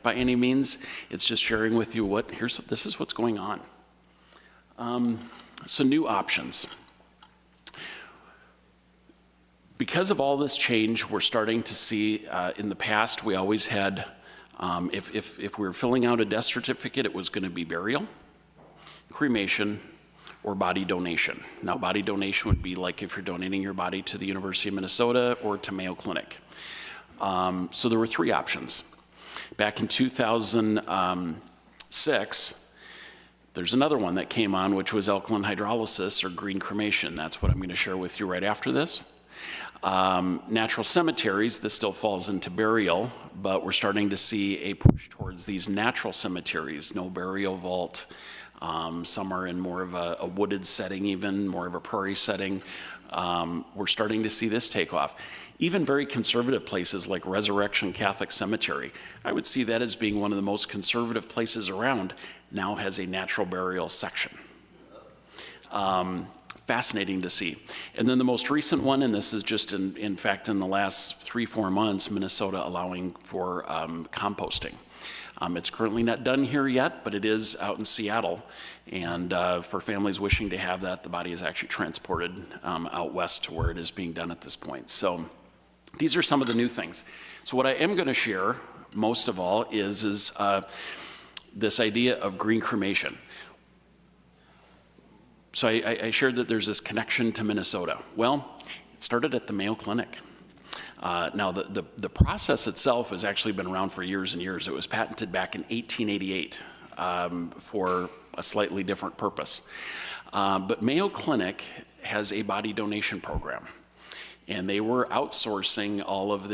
by any means. It's just sharing with you this is what's going on. So new options. Because of all this change, we're starting to see, in the past, we always had, if we were filling out a death certificate, it was going to be burial, cremation, or body donation. Now, body donation would be like if you're donating your body to the University of Minnesota or to Mayo Clinic. So there were three options. Back in 2006, there's another one that came on, which was alkaline hydrolysis or green cremation. That's what I'm going to share with you right after this. Natural cemeteries, this still falls into burial, but we're starting to see a push towards these natural cemeteries, no burial vault. Some are in more of a wooded setting, even more of a prairie setting. We're starting to see this take off. Even very conservative places like Resurrection Catholic Cemetery, I would see that as being one of the most conservative places around, now has a natural burial section. Fascinating to see. And then the most recent one, and this is just in fact in the last 3-4 months, Minnesota allowing for composting. It's currently not done here yet, but it is out in Seattle. And for families wishing to have that, the body is actually transported out west to where it is being done at this point. So these are some of the new things. So what I am going to share, most of all, is this idea of green cremation. So I shared that there's this connection to Minnesota. Well, it started at the Mayo Clinic. Now, the process itself has actually been around for years and years. It was patented back in 1888 for a slightly different purpose. But Mayo Clinic has a body donation program. And they were outsourcing all of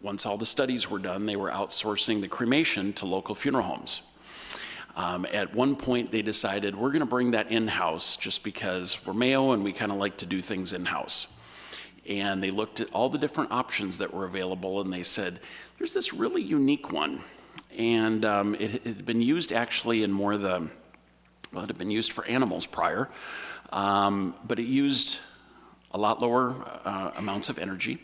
once all the studies were done, they were outsourcing the cremation to local funeral homes. At one point, they decided, we're going to bring that in-house just because we're Mayo and we kind of like to do things in-house. And they looked at all the different options that were available, and they said, there's this really unique one. And it had been used actually in more it had been used for animals prior, but it used a lot lower amounts of energy,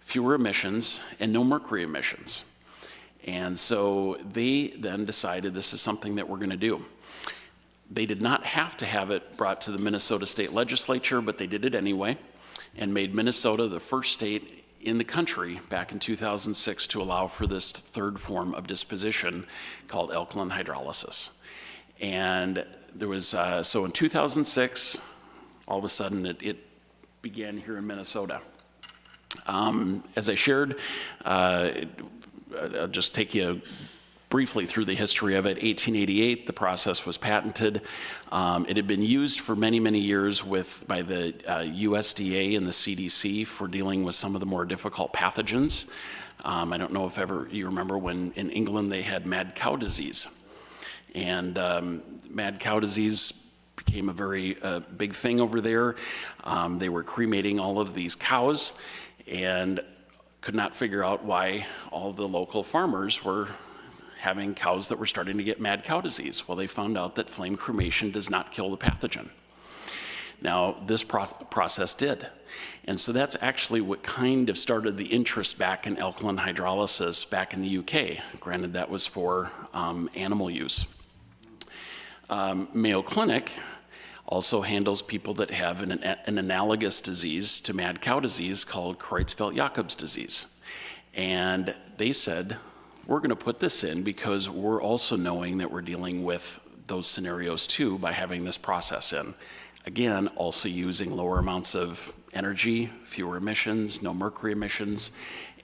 fewer emissions, and no mercury emissions. And so they then decided this is something that we're going to do. They did not have to have it brought to the Minnesota State Legislature, but they did it anyway, and made Minnesota the first state in the country back in 2006 to allow for this third form of disposition called alkaline hydrolysis. And there was, so in 2006, all of a sudden it began here in Minnesota. As I shared, I'll just take you briefly through the history of it. 1888, the process was patented. It had been used for many, many years by the USDA and the CDC for dealing with some of the more difficult pathogens. I don't know if ever you remember when in England they had mad cow disease. And mad cow disease became a very big thing over there. They were cremating all of these cows and could not figure out why all the local farmers were having cows that were starting to get mad cow disease. Well, they found out that flame cremation does not kill the pathogen. Now, this process did. And so that's actually what kind of started the interest back in alkaline hydrolysis back in the UK. Granted, that was for animal use. Mayo Clinic also handles people that have an analogous disease to mad cow disease called Creutzfeldt-Jakob's disease. And they said, we're going to put this in because we're also knowing that we're dealing with those scenarios too by having this process in. Again, also using lower amounts of energy, fewer emissions, no mercury emissions,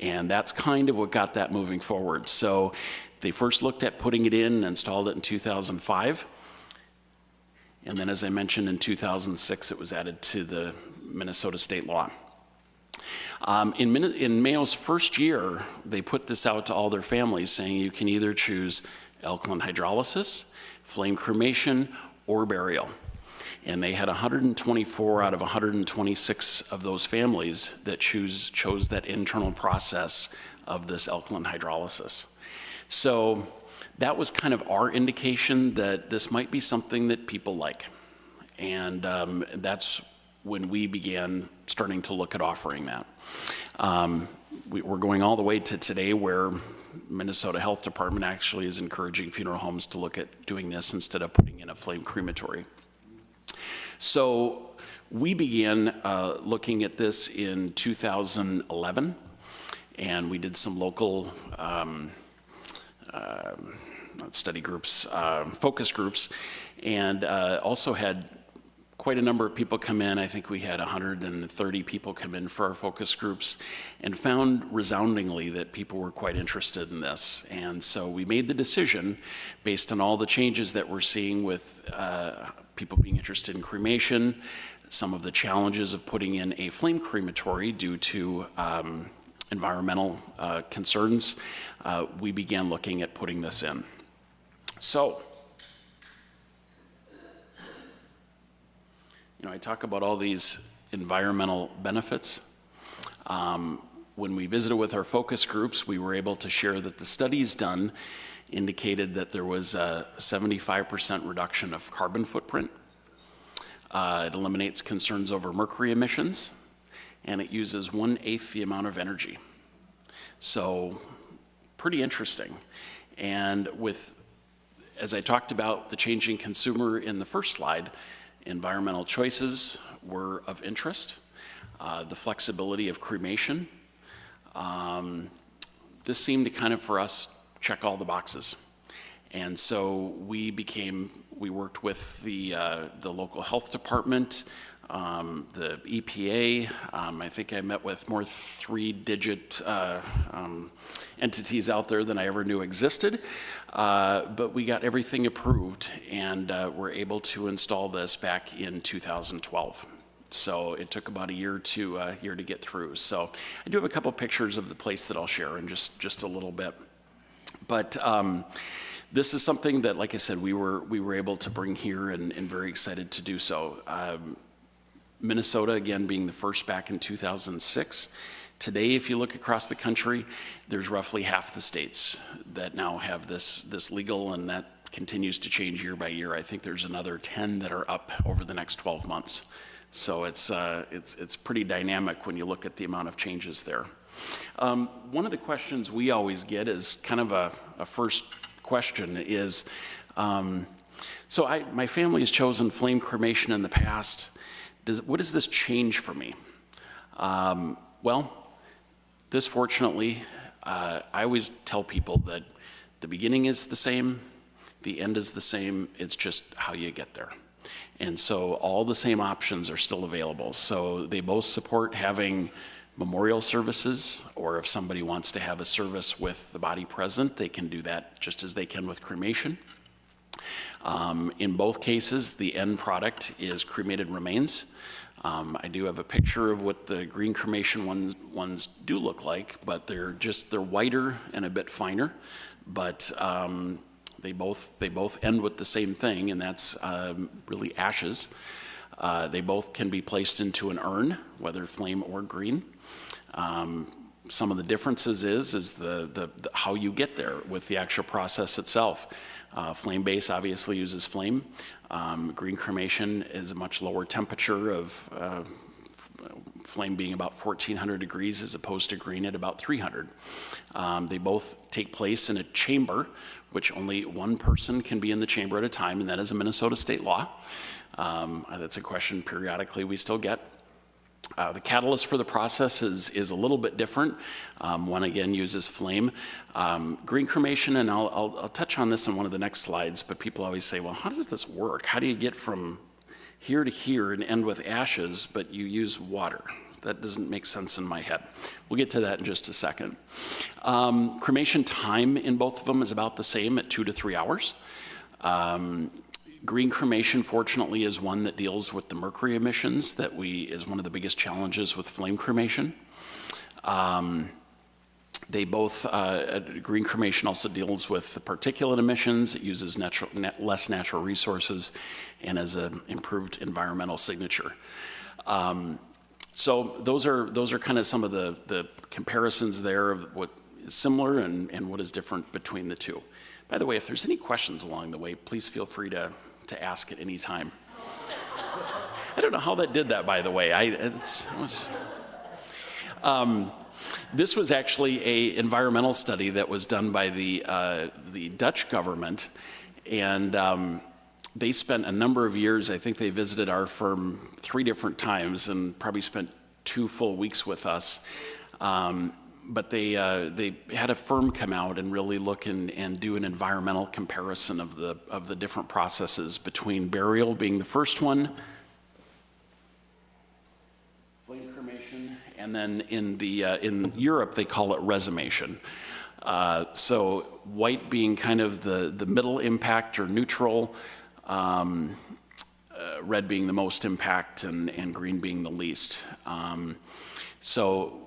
and that's kind of what got that moving forward. So they first looked at putting it in and installed it in 2005. And then, as I mentioned, in 2006, it was added to the Minnesota state law. In Mayo's first year, they put this out to all their families saying you can either choose alkaline hydrolysis, flame cremation, or burial. And they had 124 out of 126 of those families that chose that internal process of this alkaline hydrolysis. So that was kind of our indication that this might be something that people like. And that's when we began starting to look at offering that. we're going all the way to today where Minnesota Health Department actually is encouraging funeral homes to look at doing this instead of putting in a flame crematory. So we began looking at this in 2011, and we did some local study groups, focus groups, and also had quite a number of people come in. I think we had 130 people come in for our focus groups, and found resoundingly that people were quite interested in this. And so we made the decision, based on all the changes that we're seeing with people being interested in cremation, some of the challenges of putting in a flame crematory due to environmental concerns, we began looking at putting this in. So, I talk about all these environmental benefits. When we visited with our focus groups, we were able to share that the studies done indicated that there was a 75% reduction of carbon footprint. It eliminates concerns over mercury emissions, and it uses 1/8 the amount of energy. So, pretty interesting. And as I talked about the changing consumer in the first slide, environmental choices were of interest. The flexibility of cremation. This seemed to kind of, for us, check all the boxes. And so we worked with the local health department, the EPA. I think I met with more 3-digit entities out there than I ever knew existed. But we got everything approved, and were able to install this back in 2012. So it took about a year to get through. So I do have a couple pictures of the place that I'll share in just a little bit. But this is something that, like I said, we were able to bring here, and very excited to do so. Minnesota, again, being the first back in 2006. Today, if you look across the country, there's roughly half the states that now have this legal, and that continues to change year by year. I think there's another 10 that are up over the next 12 months. So it's pretty dynamic when you look at the amount of changes there. One of the questions we always get is kind of a first question is, so my family has chosen flame cremation in the past. What does this change for me? Well, this fortunately, I always tell people that the beginning is the same, the end is the same, it's just how you get there. And so all the same options are still available. So they both support having memorial services, or if somebody wants to have a service with the body present, they can do that just as they can with cremation. In both cases, the end product is cremated remains. I do have a picture of what the green cremation ones do look like, but they're whiter and a bit finer, but they both end with the same thing, and that's really ashes. They both can be placed into an urn, whether flame or green. Some of the differences is the how you get there with the actual process itself. Flame base obviously uses flame. Green cremation is a much lower temperature of flame being about 1400 degrees as opposed to green at about 300. They both take place in a chamber, which only one person can be in the chamber at a time, and that is a Minnesota state law. That's a question periodically we still get. The catalyst for the process is a little bit different. One again uses flame. Green cremation, and I'll touch on this in one of the next slides, but people always say, well, how does this work? How do you get from here to here and end with ashes, but you use water? That doesn't make sense in my head. We'll get to that in just a second. Cremation time in both of them is about the same at 2 to 3 hours. Green cremation, fortunately, is one that deals with the mercury emissions that is one of the biggest challenges with flame cremation. They both, green cremation also deals with the particulate emissions. It uses less natural resources and has an improved environmental signature. So those are kind of some of the comparisons there of what is similar and what is different between the two. By the way, if there's any questions along the way, please feel free to ask at any time. I don't know how that did that, by the way. This was actually an environmental study that was done by the Dutch government, and they spent a number of years. I think they visited our firm 3 different times and probably spent 2 full weeks with us. But they had a firm come out and really look and do an environmental comparison of the different processes between burial being the first one, flame cremation, and then in Europe they call it resumation. So white being kind of the middle impact or neutral, red being the most impact, and green being the least. So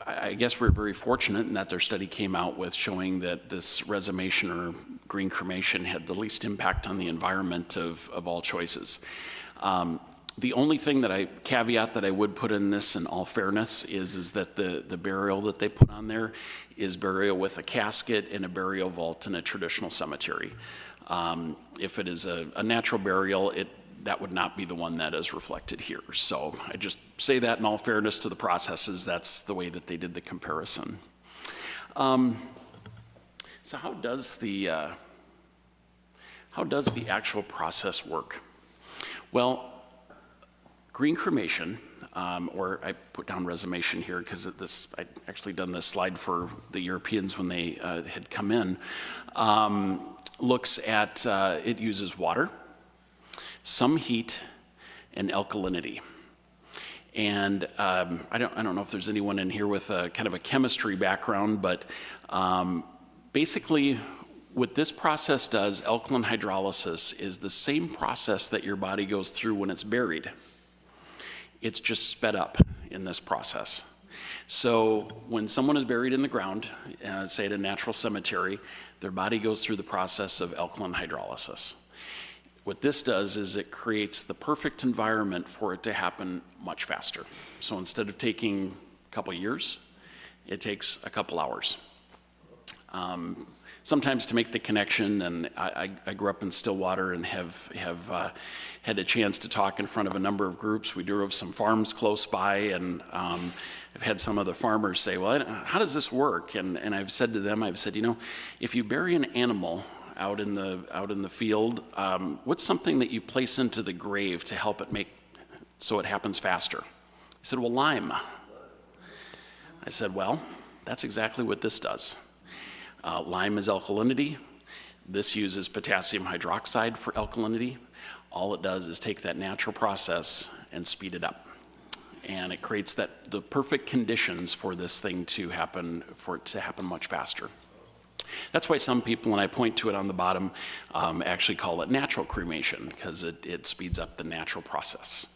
I guess we're very fortunate in that their study came out with showing that this resumation or green cremation had the least impact on the environment of all choices. The only thing caveat that I would put in this, in all fairness, is that the burial that they put on there is burial with a casket in a burial vault in a traditional cemetery. If it is a natural burial, that would not be the one that is reflected here. So I just say that in all fairness to the processes, that's the way that they did the comparison. So how does the actual process work? Well, green cremation, or I put down resumation here because I'd actually done this slide for the Europeans when they had come in, looks at, it uses water, some heat, and alkalinity. And I don't know if there's anyone in here with a kind of a chemistry background, but basically what this process does, alkaline hydrolysis, is the same process that your body goes through when it's buried. It's just sped up in this process. So when someone is buried in the ground, say at a natural cemetery, their body goes through the process of alkaline hydrolysis. What this does is it creates the perfect environment for it to happen much faster. So instead of taking a couple years, it takes a couple hours. Sometimes to make the connection, and I grew up in Stillwater and have had a chance to talk in front of a number of groups. We drove some farms close by, and I've had some of the farmers say, well, how does this work? And I've said to them, if you bury an animal out in the field, what's something that you place into the grave to help it make so it happens faster? He said, well, lime. I said, well, that's exactly what this does. Lime is alkalinity. This uses potassium hydroxide for alkalinity. All it does is take that natural process and speed it up. And it creates the perfect conditions for this thing to happen, for it to happen much faster. That's why some people, when I point to it on the bottom, actually call it natural cremation, because it speeds up the natural process.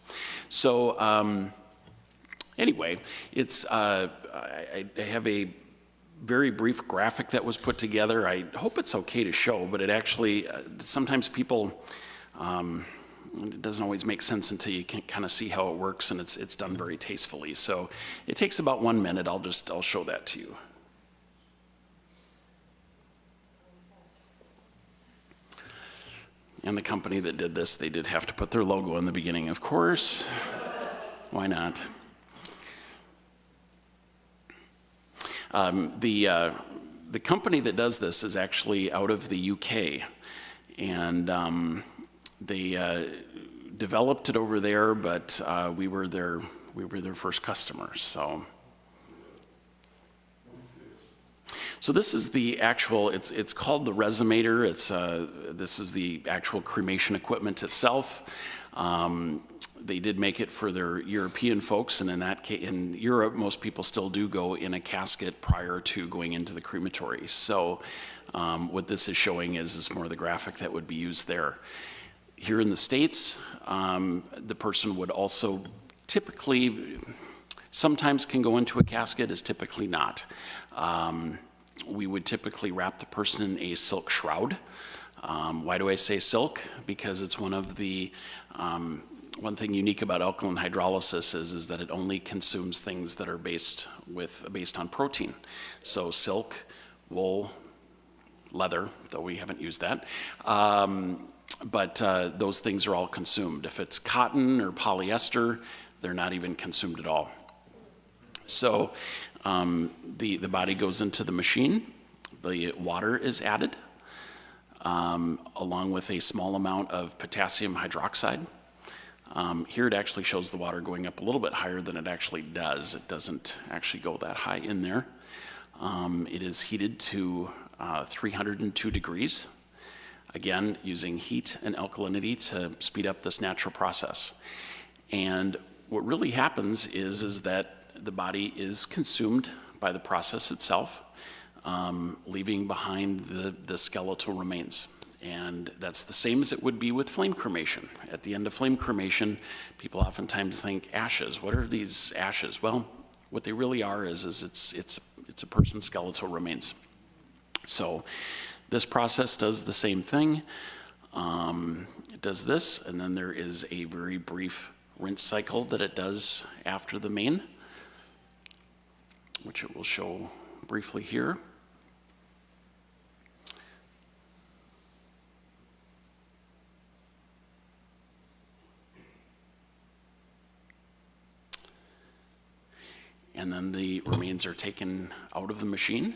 So anyway, I have a very brief graphic that was put together. I hope it's okay to show, but it actually, sometimes people, it doesn't always make sense until you can kind of see how it works, and it's done very tastefully. So it takes about 1 minute. I'll show that to you. And the company that did this, they did have to put their logo in the beginning, of course. Why not? The company that does this is actually out of the UK, and they developed it over there, but we were their first customers. So this is the actual, it's called the resumator. This is the actual cremation equipment itself. They did make it for their European folks, and in that case, in Europe, most people still do go in a casket prior to going into the crematory. So what this is showing is more the graphic that would be used there. Here in the States, the person would also typically, sometimes can go into a casket, is typically not. We would typically wrap the person in a silk shroud. Why do I say silk? Because it's one of the, one thing unique about alkaline hydrolysis is that it only consumes things that are based on protein. So silk, wool, leather, though we haven't used that, but those things are all consumed. If it's cotton or polyester, they're not even consumed at all. So the body goes into the machine, the water is added, along with a small amount of potassium hydroxide. Here it actually shows the water going up a little bit higher than it actually does. It doesn't actually go that high in there. It is heated to 302 degrees, again, using heat and alkalinity to speed up this natural process. And what really happens is that the body is consumed by the process itself, leaving behind the skeletal remains. And that's the same as it would be with flame cremation. At the end of flame cremation, people oftentimes think ashes. What are these ashes? Well, what they really are is it's a person's skeletal remains. So this process does the same thing. It does this, and then there is a very brief rinse cycle that it does after the main, which it will show briefly here. And then the remains are taken out of the machine,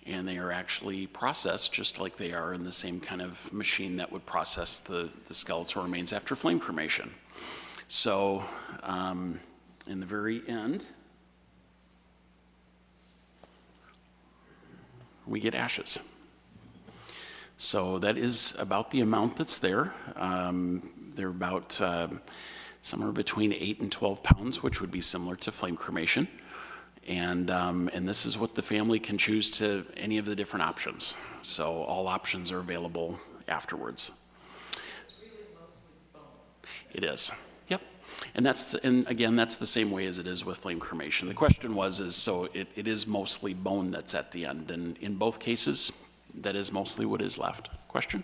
and they are actually processed just like they are in the same kind of machine that would process the skeletal remains after flame cremation. So in the very end, we get ashes. So that is about the amount that's there. They're about somewhere between 8 and 12 pounds, which would be similar to flame cremation. And this is what the family can choose to any of the different options. So all options are available afterwards. It's really mostly bone. It is. Yep. And again, that's the same way as it is with flame cremation. The question so it is mostly bone that's at the end. And in both cases, that is mostly what is left. Question?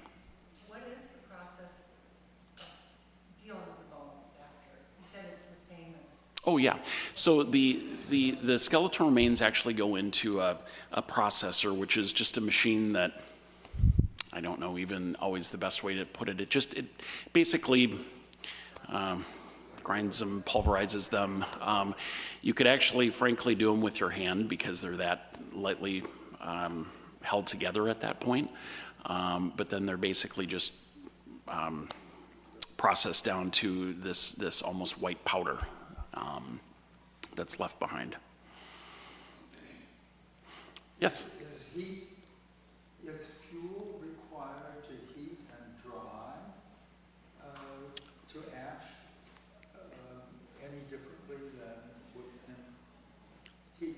What is the process of dealing with the bones after? You said it's the same as... Oh, yeah. So the skeletal remains actually go into a processor, which is just a machine that, I don't know even always the best way to put it. It basically grinds them, pulverizes them. You could actually, frankly, do them with your hand because they're that lightly held together at that point. But then they're basically just processed down to this almost white powder that's left behind. Yes? Is fuel required to heat and dry to ash any differently than within heat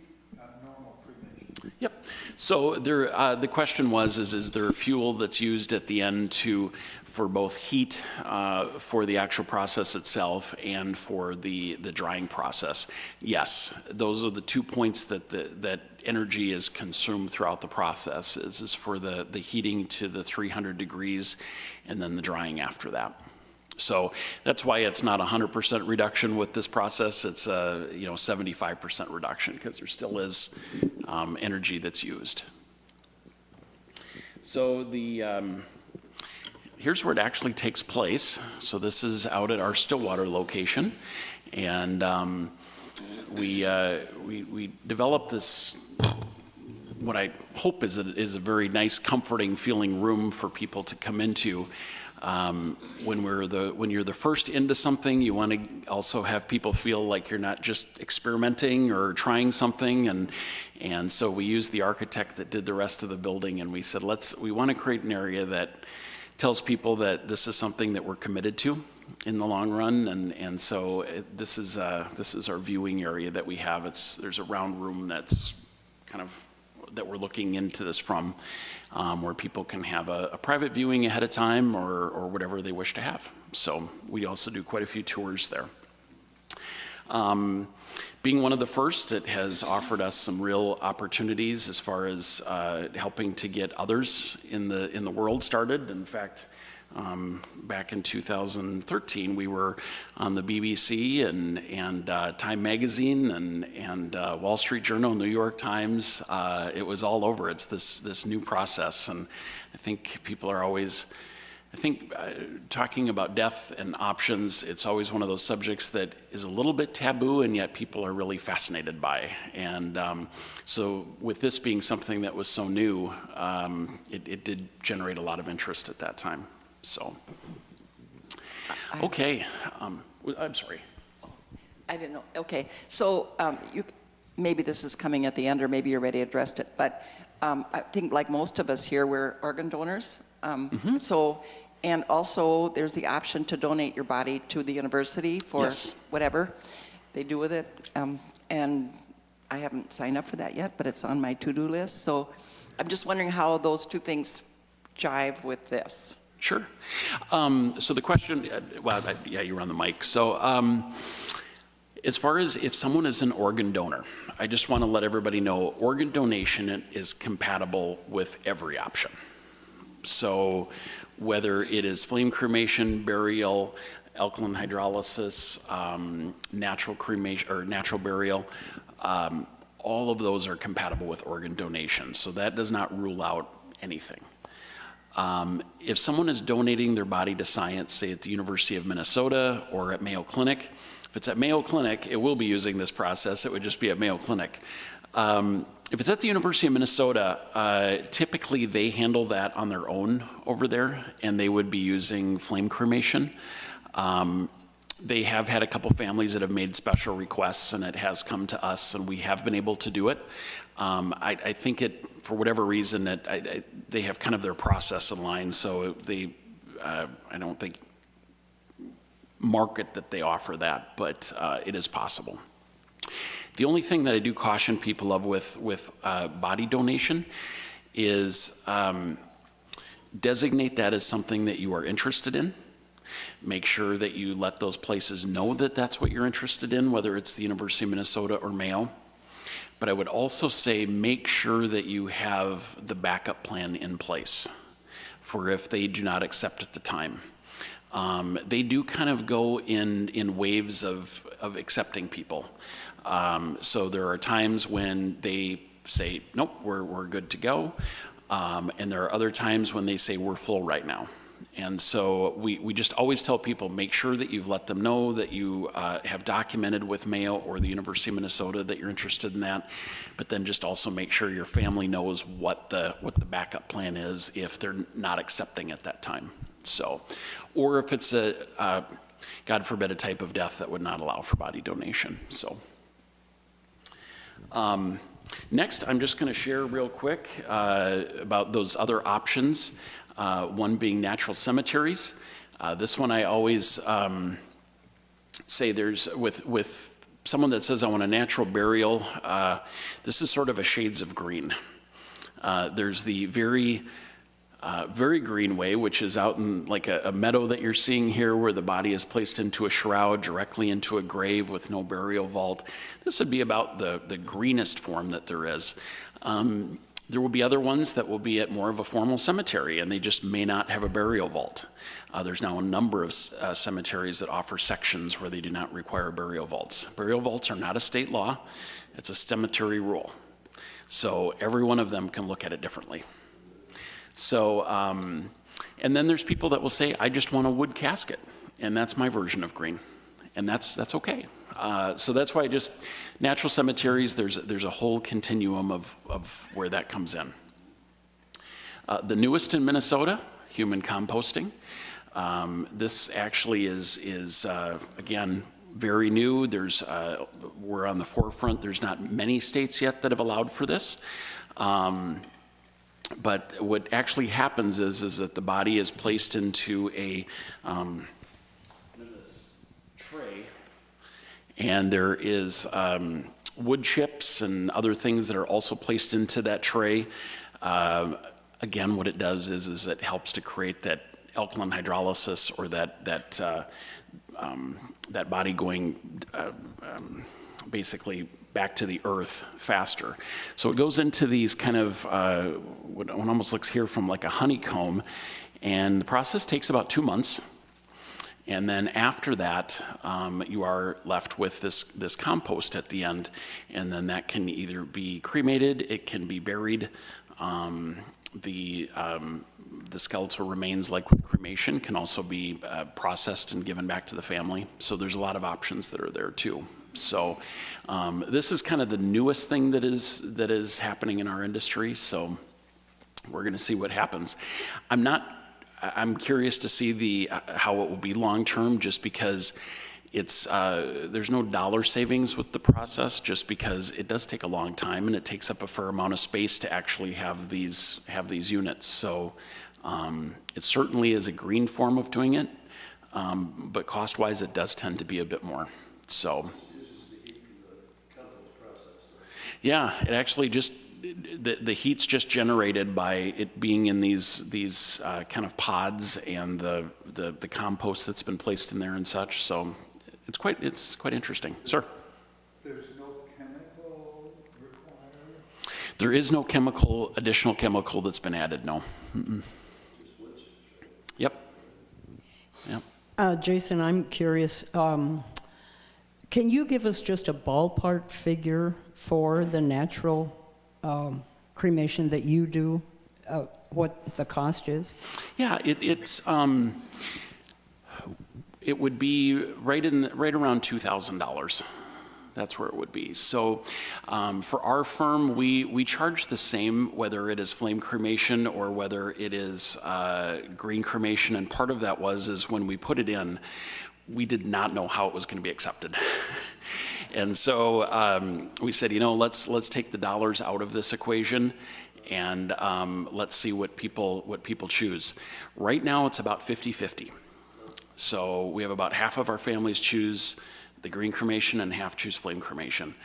normal cremation? Yep. So the question was, is there fuel that's used at the end for both heat for the actual process itself and for the drying process? Yes, those are the 2 points that energy is consumed throughout the process. Is for the heating to the 300 degrees and then the drying after that. So that's why it's not 100% reduction with this process. It's a 75% reduction because there still is energy that's used. So here's where it actually takes place. So this is out at our Stillwater location, and we developed this, what I hope is a very nice, comforting feeling room for people to come into. When you're the first into something, you want to also have people feel like you're not just experimenting or trying something, and so we used the architect that did the rest of the building, and we said we want to create an area that tells people that this is something that we're committed to in the long run, and so this is our viewing area that we have. There's a round room that's kind of that we're looking into this from, where people can have a private viewing ahead of time or whatever they wish to have. So we also do quite a few tours there. Being one of the first, it has offered us some real opportunities as far as helping to get others in the world started. In fact, back in 2013, we were on the BBC and Time Magazine and Wall Street Journal, New York Times. It was all over. It's this new process, and I think people are always I think talking about death and options, it's always one of those subjects that is a little bit taboo, and yet people are really fascinated by. And so with this being something that was so new, it did generate a lot of interest at that time. So, okay, I'm sorry. I didn't know. Okay, so maybe this is coming at the end, or maybe you already addressed it, but I think like most of us here, we're organ donors. So, and also there's the option to donate your body to the university for Yes. whatever they do with it. And I haven't signed up for that yet, but it's on my to-do list. So I'm just wondering how those two things jive with this. Sure. So the question, yeah, you were on the mic. So as far as if someone is an organ donor, I just want to let everybody know organ donation is compatible with every option. So whether it is flame cremation, burial, alkaline hydrolysis, natural cremation or natural burial, all of those are compatible with organ donation. So that does not rule out anything. If someone is donating their body to science, say at the University of Minnesota or at Mayo Clinic, if it's at Mayo Clinic, it will be using this process. It would just be at Mayo Clinic. If it's at the University of Minnesota, typically they handle that on their own over there, and they would be using flame cremation. They have had a couple families that have made special requests, and it has come to us, and we have been able to do it. I think for whatever reason, they have kind of their process in line, so they, I don't think, market that they offer that, but it is possible. The only thing that I do caution people of with body donation is designate that as something that you are interested in. Make sure that you let those places know that that's what you're interested in, whether it's the University of Minnesota or Mayo. But I would also say make sure that you have the backup plan in place for if they do not accept at the time. They do kind of go in waves of accepting people. So there are times when they say, nope, we're good to go. And there are other times when they say, we're full right now. And so we just always tell people, make sure that you've let them know that you have documented with Mayo or the University of Minnesota that you're interested in that. But then just also make sure your family knows what the backup plan is if they're not accepting at that time. So, or if it's God forbid, a type of death that would not allow for body donation. So. Next, I'm just going to share real quick about those other options, one being natural cemeteries. This one I always say there's, with someone that says I want a natural burial, this is sort of a shades of green. There's the very green way, which is out in like a meadow that you're seeing here where the body is placed into a shroud directly into a grave with no burial vault. This would be about the greenest form that there is. There will be other ones that will be at more of a formal cemetery, and they just may not have a burial vault. There's now a number of cemeteries that offer sections where they do not require burial vaults. Burial vaults are not a state law. It's a cemetery rule. So every one of them can look at it differently. So, and then there's people that will say, I just want a wood casket, and that's my version of green, and that's okay. So that's why natural cemeteries, there's a whole continuum of where that comes in. The newest in Minnesota, human composting. This actually is again, very new. We're on the forefront. There's not many states yet that have allowed for this. But what actually happens is that the body is placed into this tray, and there is wood chips and other things that are also placed into that tray. Again, what it does is it helps to create that alkaline hydrolysis, or that body going basically back to the earth faster. So it goes into these kind of, what almost looks here from like a honeycomb, and the process takes about 2 months. And then after that, you are left with this compost at the end, and then that can either be cremated, it can be buried, the skeletal remains, like with cremation, can also be processed and given back to the family. So there's a lot of options that are there too. So this is kind of the newest thing that is happening in our industry. So we're going to see what happens. I'm curious to see how it will be long term, just because there's no dollar savings with the process, just because it does take a long time and it takes up a fair amount of space to actually have these units. So it certainly is a green form of doing it, but cost-wise, it does tend to be a bit more. So yeah, it actually just the heat's just generated by it being in these kind of pods and the compost that's been placed in there and such. So it's quite interesting. Sir? There's no chemical required? There is no additional chemical that's been added, no. Mm-mm. Yep. Yep. Jason, I'm curious, can you give us just a ballpark figure for the natural cremation that you do, what the cost is? Yeah, it would be right around $2,000. That's where it would be. So for our firm, we charge the same, whether it is flame cremation or whether it is green cremation. And part of that is when we put it in, we did not know how it was going to be accepted. And so we said, let's take the dollars out of this equation, and let's see what people choose. Right now, it's about 50-50. So we have about half of our families choose the green cremation and half choose flame cremation.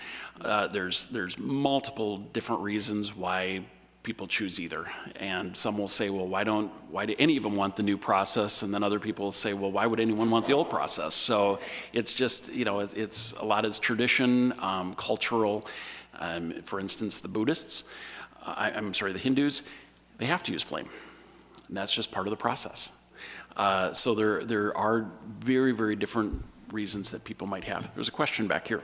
There's multiple different reasons why people choose either. And some will say, well, why do any of them want the new process? And then other people will say, well, why would anyone want the old process? So it's just, it's a lot of tradition, cultural. For instance, the Buddhists, the Hindus, they have to use flame. And that's just part of the process. So there are very, very different reasons that people might have. There's a question back here.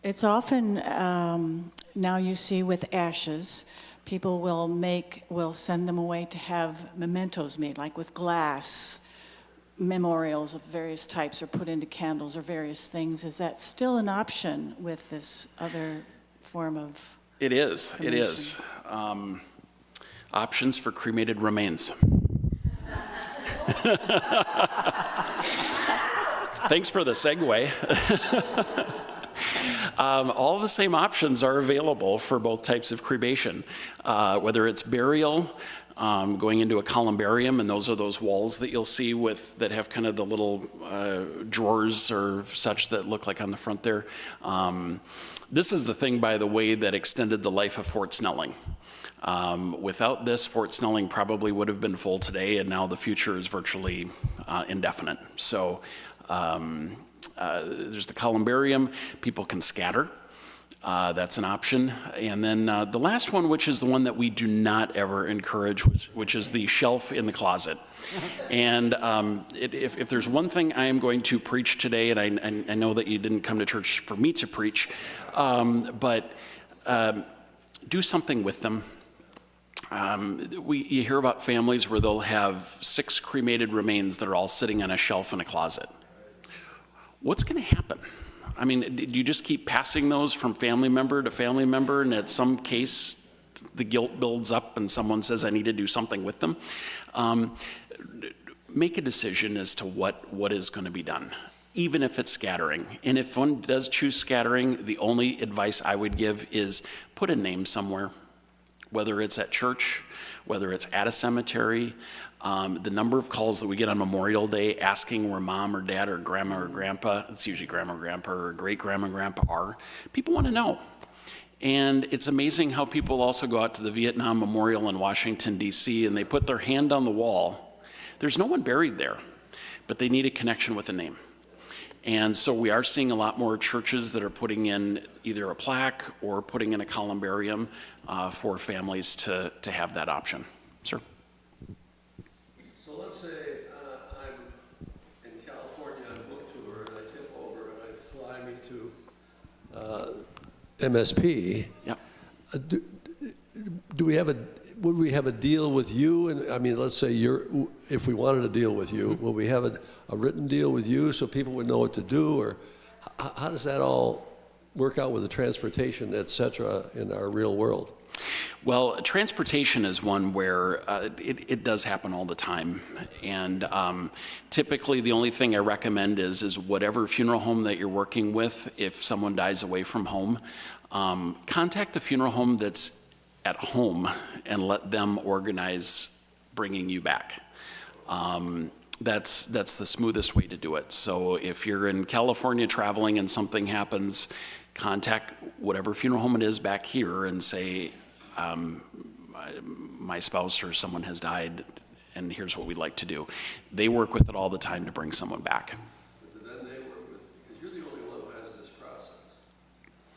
It's often, now you see with ashes, people will send them away to have mementos made, like with glass, memorials of various types are put into candles or various things. Is that still an option with this other form of It is. cremation? It is. Options for cremated remains. Thanks for the segue. All the same options are available for both types of cremation, whether it's burial, going into a columbarium, and those are those walls that you'll see that have kind of the little drawers or such that look like on the front there. This is the thing, by the way, that extended the life of Fort Snelling. Without this, Fort Snelling probably would have been full today, and now the future is virtually indefinite. So there's the columbarium. People can scatter. That's an option. And then the last one, which is the one that we do not ever encourage, which is the shelf in the closet. And if there's one thing I am going to preach today, and I know that you didn't come to church for me to preach, but do something with them. You hear about families where they'll have 6 cremated remains that are all sitting on a shelf in a closet. What's going to happen? I mean, do you just keep passing those from family member to family member, and at some case, the guilt builds up and someone says, I need to do something with them? Make a decision as to what is going to be done, even if it's scattering. And if one does choose scattering, the only advice I would give is put a name somewhere, whether it's at church, whether it's at a cemetery. The number of calls that we get on Memorial Day asking where mom or dad or grandma or grandpa, it's usually grandma or grandpa or great grandma and grandpa are, people want to know. And it's amazing how people also go out to the Vietnam Memorial in Washington, D.C., and they put their hand on the wall. There's no one buried there, but they need a connection with a name. And so we are seeing a lot more churches that are putting in either a plaque or putting in a columbarium for families to have that option. Sir? So let's say I'm in California on book tour and I tip over and I fly me to MSP, Yep. do we have would we have a deal with you? And I mean, let's say if we wanted a deal with you, will we have a written deal with you so people would know what to do? Or how does that all work out with the transportation, et cetera, in our real world? Well, transportation is one where it does happen all the time. And typically the only thing I recommend is whatever funeral home that you're working with, if someone dies away from home, contact a funeral home that's at home and let them organize bringing you back. That's the smoothest way to do it. So if you're in California traveling and something happens, contact whatever funeral home it is back here and say, my spouse or someone has died and here's what we'd like to do. They work with it all the time to bring someone back. But then they work with, because you're the only one who has this process.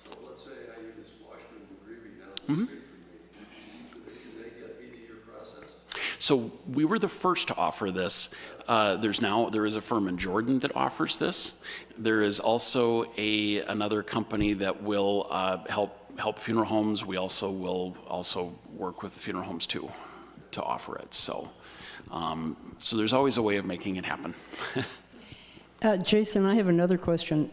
So let's say I use Washington McGreevy down the street from me. Can they get me to your process? So we were the first to offer this. There is a firm in Jordan that offers this. There is also another company that will help funeral homes. We also will work with funeral homes too to offer it. So there's always a way of making it happen. Jason, I have another question.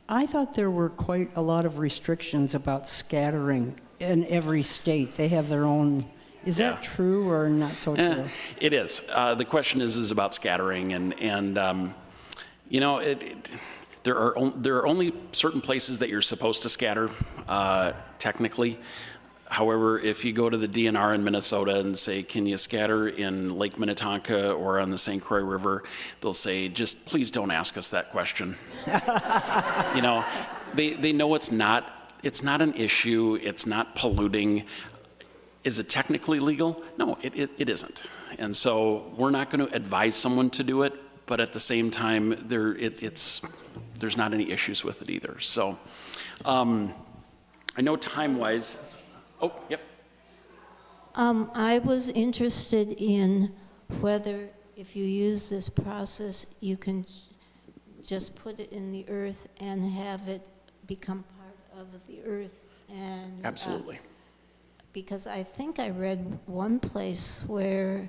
I thought there were quite a lot of restrictions about scattering in every state. They have their own. Is that true or not so true? It is. The question is about scattering, and you know, there are only certain places that you're supposed to scatter, technically. However, if you go to the DNR in Minnesota and say, can you scatter in Lake Minnetonka or on the St. Croix River, they'll say, just please don't ask us that question. You know, they know it's not an issue, it's not polluting. Is it technically legal? No, it isn't. And so we're not going to advise someone to do it, but at the same time, there's not any issues with it either. So I know time-wise. Oh, yep. I was interested in whether, if you use this process, you can just put it in the earth and have it become part of the earth. And Absolutely. because I think I read one place where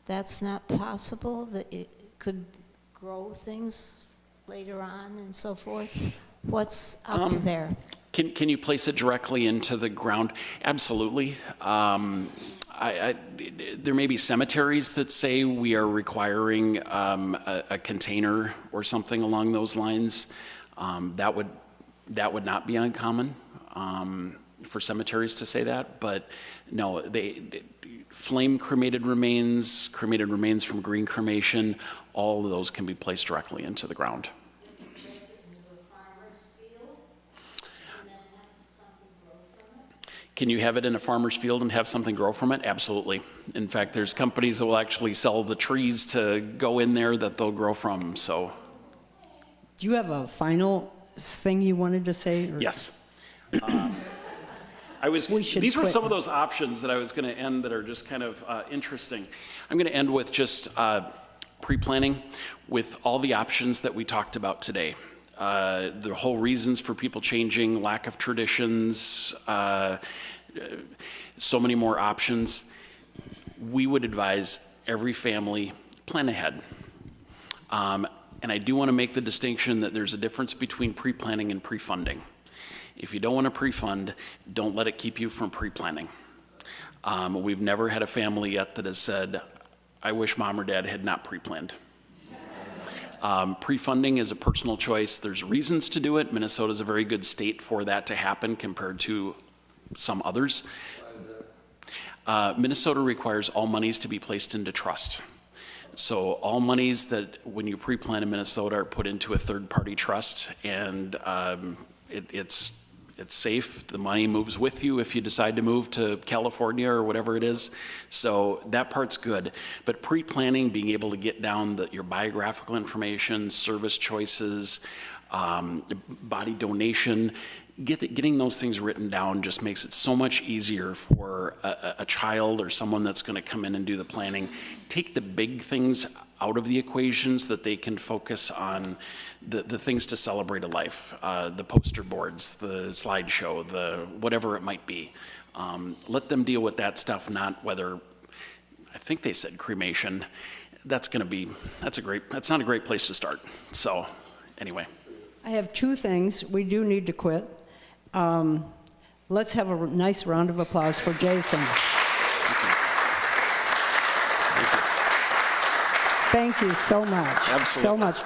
that's not possible, that it could grow things later on and so forth. What's up there? Can you place it directly into the ground? Absolutely. There may be cemeteries that say we are requiring a container or something along those lines. That would not be uncommon for cemeteries to say that, but no, flame cremated remains from green cremation, all of those can be placed directly into the ground. Can you have it in a farmer's field and have something grow from it? Absolutely. In fact, there's companies that will actually sell the trees to go in there that they'll grow from, so. Do you have a final thing you wanted to say? Or? Yes. These were some of those options that I was going to end that are just kind of interesting. I'm going to end with just pre-planning with all the options that we talked about today. The whole reasons for people changing, lack of traditions, so many more options. We would advise every family, plan ahead. And I do want to make the distinction that there's a difference between pre-planning and pre-funding. If you don't want to pre-fund, don't let it keep you from pre-planning. We've never had a family yet that has said, I wish mom or dad had not pre-planned. Pre-funding is a personal choice. There's reasons to do it. Minnesota's a very good state for that to happen compared to some others. Minnesota requires all monies to be placed into trust. So all monies that when you pre-plan in Minnesota are put into a third-party trust, and it's safe. The money moves with you if you decide to move to California or whatever it is. So that part's good. But pre-planning, being able to get down your biographical information, service choices, body donation, getting those things written down just makes it so much easier for a child or someone that's going to come in and do the planning. Take the big things out of the equations that they can focus on the things to celebrate a life, the poster boards, the slideshow, the whatever it might be. Let them deal with that stuff, not whether, I think they said cremation. That's not a great place to start. So anyway. I have two things. We do need to quit. Let's have a nice round of applause for Jason. Thank you so much. Absolutely. So much.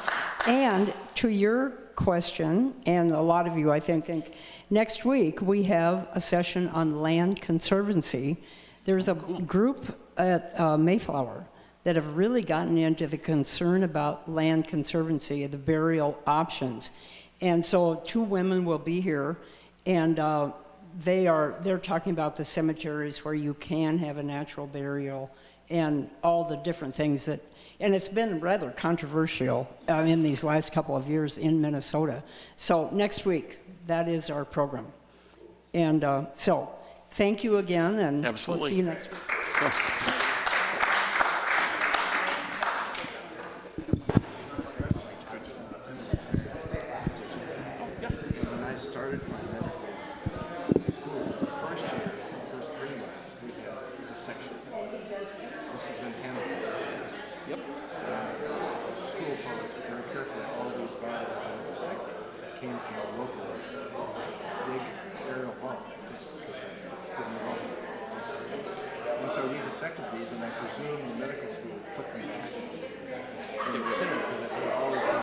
And to your question, and a lot of you, I think next week we have a session on land conservancy. There's a group at Mayflower that have really gotten into the concern about land conservancy and the burial options. And so 2 women will be here, and they're talking about the cemeteries where you can have a natural burial and all the different things that, and it's been rather controversial in these last couple of years in Minnesota. So next week, that is our program. And so thank you again, and Absolutely. we'll see you next week. Yes. When I started my medical school, the first year, the first 3 months, we had dissection. This was in Hanover. Yep. School told us very carefully all these bodies that were dissected came from a local big burial vault because they didn't know. And so we dissected these, and I presume the medical school put them back. They were saying because they were always